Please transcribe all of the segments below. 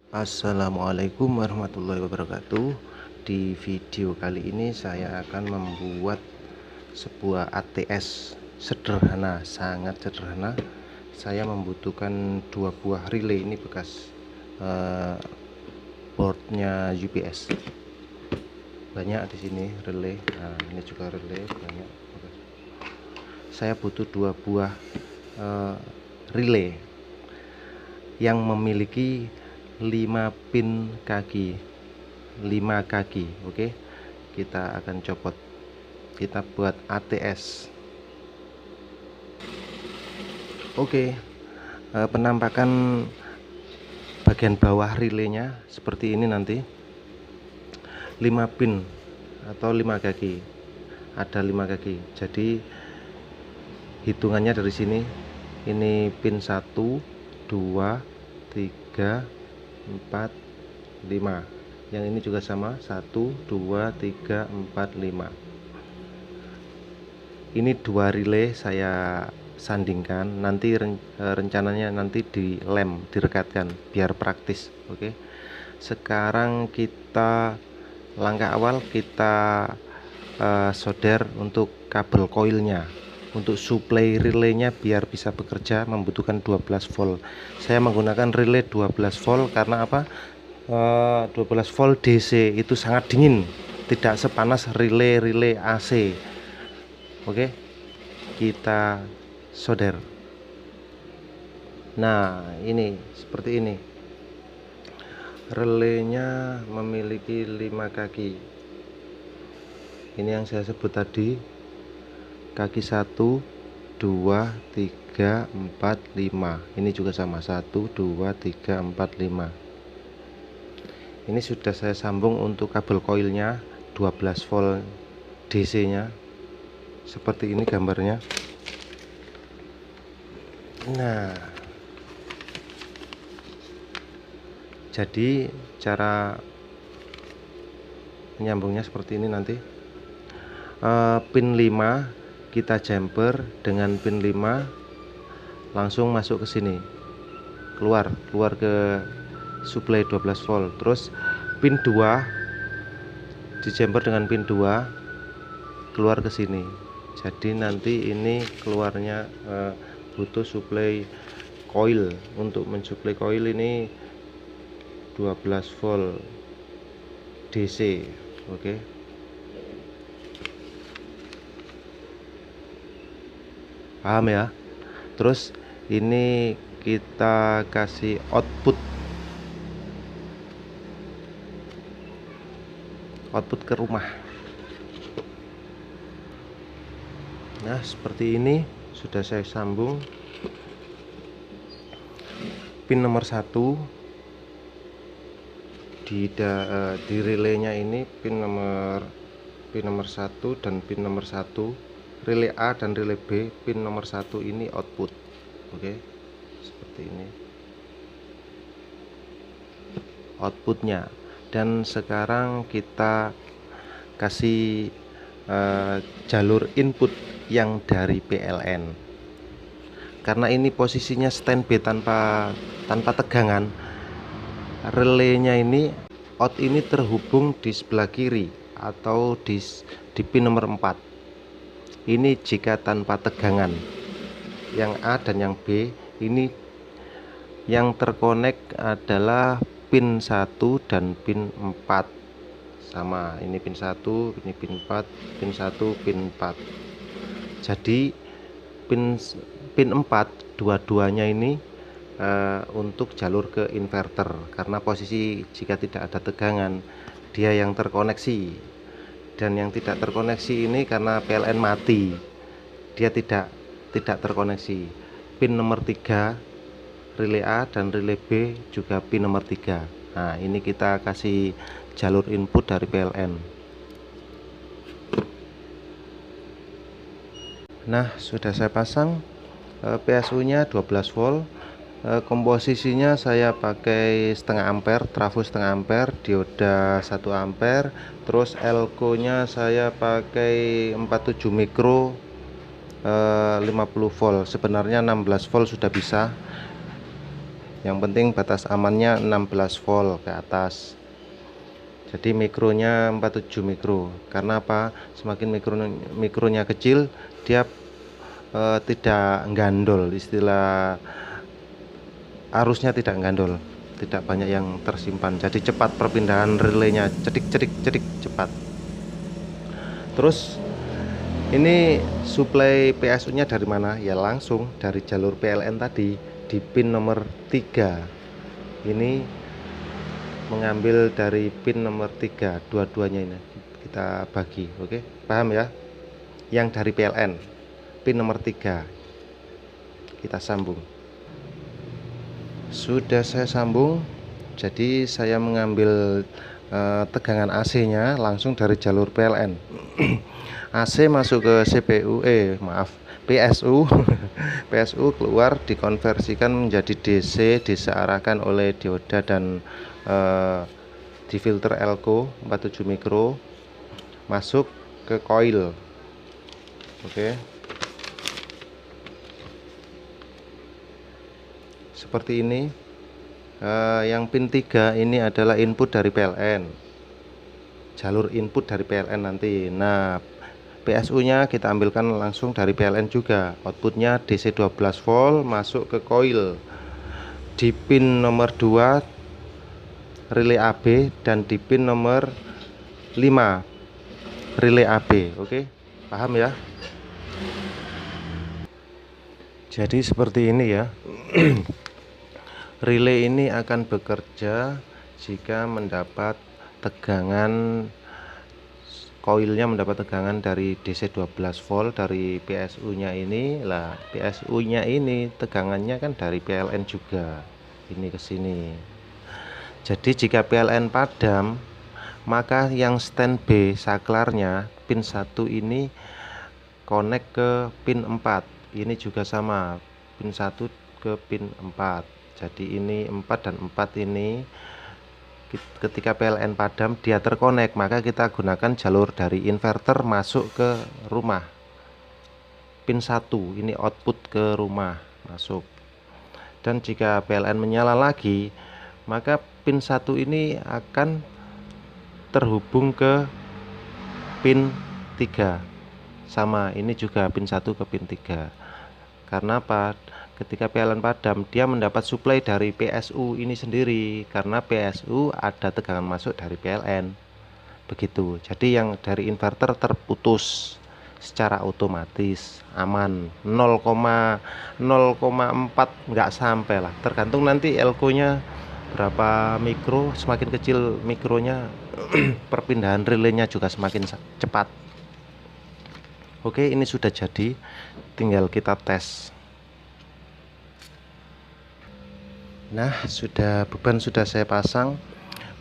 Assalamualaikum warahmatullahi wabarakatuh. Di video kali ini saya akan membuat sebuah ATS sederhana, sangat sederhana. Saya membutuhkan dua buah relay, ini bekas boardnya UPS. Banyak di sini relay. Nah, ini juga relay banyak. Saya butuh dua buah relay yang memiliki 5 pin kaki, 5 kaki. Oke, kita akan copot, kita buat ATS. Oke, penampakan bagian bawah relaynya seperti ini nanti. 5 pin atau 5 kaki, ada 5 kaki, jadi hitungannya dari sini. Ini pin 1 2 3 4 5, yang ini juga sama, 1 2 3 4 5. Ini dua relay saya sandingkan, nanti rencananya nanti dilem, direkatkan biar praktis. Oke, sekarang kita langkah awal kita solder untuk kabel koilnya. Untuk suplai relaynya biar bisa bekerja membutuhkan 12 volt. Saya menggunakan relay 12 volt karena apa? 12 volt DC itu sangat dingin, tidak sepanas relay AC. Oke, kita solder. Nah, ini seperti ini. Relaynya memiliki 5 kaki. Ini yang saya sebut tadi, kaki 1 2 3 4 5. Ini juga sama, 1 2 3 4 5. Ini sudah saya sambung untuk kabel koilnya 12 volt DC nya, seperti ini gambarnya. Nah, jadi cara menyambungnya seperti ini nanti. Pin 5 kita jumper dengan pin 5 langsung masuk ke sini, keluar ke suplai 12 volt. Terus pin 2 di jumper dengan pin 2 keluar ke sini. Jadi nanti ini keluarnya butuh suplai coil. Untuk mensuplai coil ini 12 volt DC. Oke, paham ya? Terus ini kita kasih output ke rumah. Nah, seperti ini sudah saya sambung. Pin nomor 1 di relaynya ini, pin nomor 1 dan pin nomor 1, relay A dan relay B. Pin nomor 1 ini output. Oke, seperti ini outputnya. Dan sekarang kita kasih jalur input yang dari PLN, karena ini posisinya standby tanpa tegangan. Relaynya ini out ini terhubung di sebelah kiri atau di pin nomor 4. Ini jika tanpa tegangan. Yang A dan yang B ini yang terkonek adalah pin 1 dan pin 4 sama. Ini pin 1, ini pin 4, pin 1, pin 4. Jadi pin 4 dua-duanya ini untuk jalur ke inverter, karena posisi jika tidak ada tegangan dia yang terkoneksi, dan yang tidak terkoneksi ini karena PLN mati, dia tidak terkoneksi. Pin nomor 3 relay A dan relay B juga pin nomor 3. Nah, ini kita kasih jalur input dari PLN. Nah, sudah saya pasang PSU nya 12 volt. Komposisinya saya pakai setengah ampere, trafo setengah ampere, dioda 1 ampere. Terus elko nya saya pakai 47 mikro 50 volt. Sebenarnya 16 volt sudah bisa. Yang penting batas amannya 16 volt ke atas. Jadi mikronya 47 mikro. Karena apa? Semakin mikronya kecil, dia tidak gandol, istilah arusnya tidak gandol, tidak banyak yang tersimpan. Jadi cepat perpindahan relaynya, cedik cedik cedik, cepat. Terus ini suplai PSU nya dari mana? Ya langsung dari jalur PLN tadi di pin nomor 3. Ini mengambil dari pin nomor 3, dua-duanya ini kita bagi. Oke, paham ya? Yang dari PLN pin nomor 3 kita sambung. Sudah saya sambung, jadi saya mengambil tegangan AC nya langsung dari jalur PLN. AC masuk ke CPU, PSU. PSU keluar dikonversikan menjadi DC, disearahkan oleh dioda dan di filter elko 47 mikro, masuk ke coil. Oke, seperti ini. Yang pin 3 ini adalah input dari PLN, jalur input dari PLN nanti. Nah, PSU nya kita ambilkan langsung dari PLN juga. Outputnya DC 12 volt masuk ke coil di pin nomor 2 relay AB, dan di pin nomor 5 relay AB. Oke, paham ya? Jadi seperti ini ya. Relay ini akan bekerja jika mendapat tegangan, koilnya mendapat tegangan dari DC 12 volt dari PSU nya ini. Lah, PSU nya ini tegangannya kan dari PLN juga, ini ke sini. Jadi jika PLN padam, maka yang standby saklarnya pin 1 ini connect ke pin 4. Ini juga sama, pin 1 ke pin 4. Jadi ini 4 dan 4 ini ketika PLN padam dia terkonek, maka kita gunakan jalur dari inverter masuk ke rumah. Pin 1 ini output ke rumah masuk. Dan jika PLN menyala lagi, maka pin 1 ini akan terhubung ke pin 3. Sama, ini juga pin 1 ke pin 3. Karena apa? Ketika PLN padam, dia mendapat suplai dari PSU ini sendiri, karena PSU ada tegangan masuk dari PLN. Begitu. Jadi yang dari inverter terputus secara otomatis, aman. 0,4 nggak sampai lah, tergantung nanti elko nya berapa mikro. Semakin kecil mikronya, perpindahan relaynya juga semakin cepat. Oke, ini sudah jadi, tinggal kita tes. Nah, beban sudah saya pasang.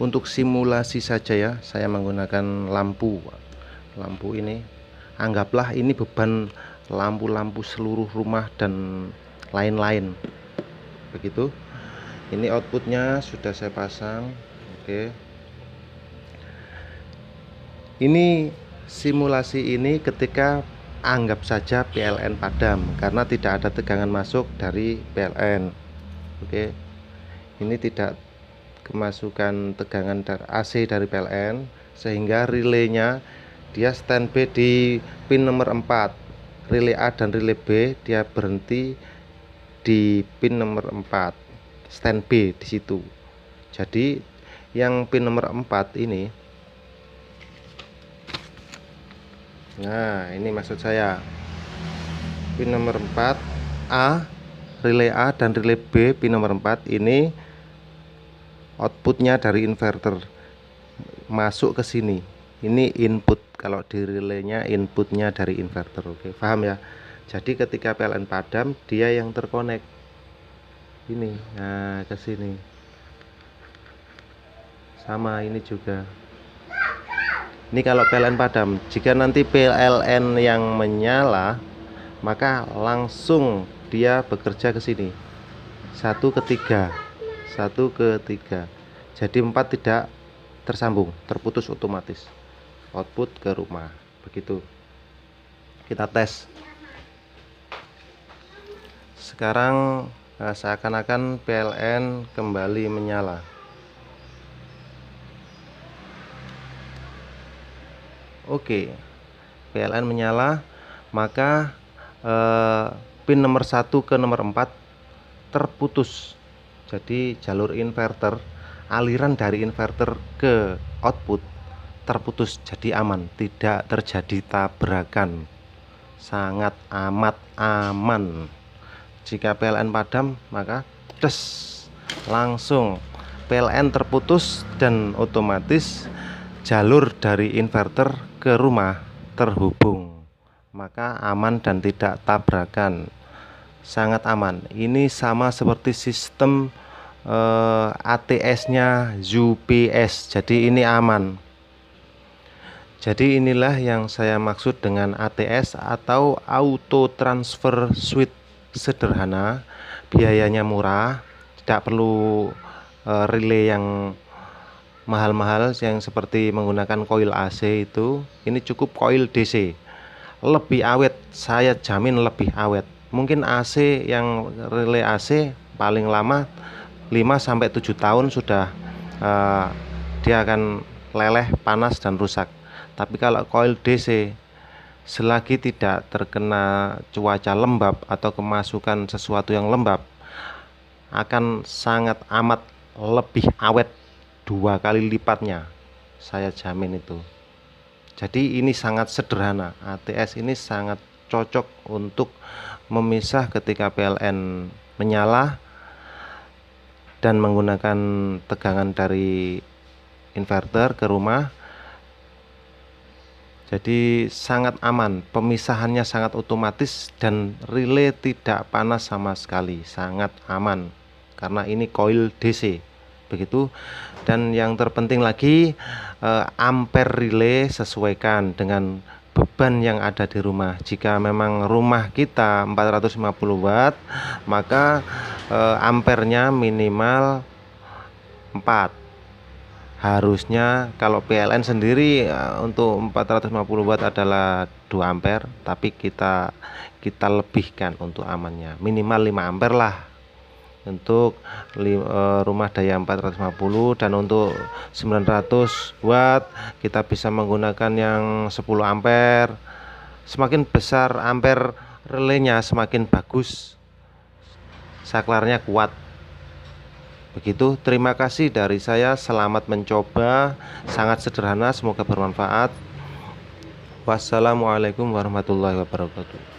Untuk simulasi saja ya, saya menggunakan lampu ini. Anggaplah ini beban lampu-lampu seluruh rumah dan lain-lain. Begitu. Ini outputnya sudah saya pasang. Oke, ini simulasi ini ketika anggap saja PLN padam, karena tidak ada tegangan masuk dari PLN. Oke, ini tidak kemasukan tegangan AC dari PLN, sehingga relaynya dia standby di pin nomor 4. Relay A dan relay B dia berhenti di pin nomor 4, standby di situ. Jadi yang pin nomor 4 ini, nah ini maksud saya, pin nomor 4 A, relay A dan relay B pin nomor 4 ini outputnya dari inverter masuk ke sini. Ini input, kalau di relaynya inputnya dari inverter. Oke, paham ya? Jadi ketika PLN padam, dia yang terkonek ini, nah ke sini. Sama, ini juga. Ini kalau PLN padam. Jika nanti PLN yang menyala, maka langsung dia bekerja ke sini. 1 ke 3. 1 ke 3. Jadi 4 tidak tersambung, terputus otomatis. Output ke rumah. Begitu. Kita tes. Sekarang seakan-akan PLN kembali menyala. Oke, PLN menyala, maka pin nomor 1 ke nomor 4 terputus. Jadi jalur inverter, aliran dari inverter ke output terputus, jadi aman, tidak terjadi tabrakan, sangat amat aman. Jika PLN padam, maka langsung PLN terputus dan otomatis jalur dari inverter ke rumah terhubung, maka aman dan tidak tabrakan, sangat aman. Ini sama seperti sistem ATS-nya UPS, jadi ini aman. Jadi inilah yang saya maksud dengan ATS atau Auto Transfer Switch. Sederhana, biayanya murah, tidak perlu relay yang mahal-mahal yang seperti menggunakan coil AC itu. Ini cukup coil DC, lebih awet, saya jamin lebih awet. Mungkin AC yang relay AC paling lama 5-7 tahun sudah dia akan leleh, panas dan rusak. Tapi kalau coil DC, selagi tidak terkena cuaca lembab atau kemasukan sesuatu yang lembab, akan sangat amat lebih awet 2 kali lipatnya, saya jamin itu. Jadi ini sangat sederhana, ATS ini sangat cocok untuk memisah ketika PLN menyala dan menggunakan tegangan dari inverter ke rumah. Jadi sangat aman, pemisahannya sangat otomatis dan relay tidak panas sama sekali, sangat aman karena ini coil DC begitu. Dan yang terpenting lagi, ampere relay sesuaikan dengan beban yang ada di rumah. Jika memang rumah kita 450 watt, maka ampernya minimal 4. Harusnya kalau PLN sendiri untuk 450 watt adalah 2 ampere, tapi kita lebihkan untuk amannya, minimal 5 ampere lah untuk rumah daya 450. Dan untuk 900 watt kita bisa menggunakan yang 10 ampere. Semakin besar ampere relaynya, semakin bagus, saklarnya kuat. Begitu, terima kasih dari saya, selamat mencoba, sangat sederhana, semoga bermanfaat. Wassalamualaikum warahmatullahi wabarakatuh.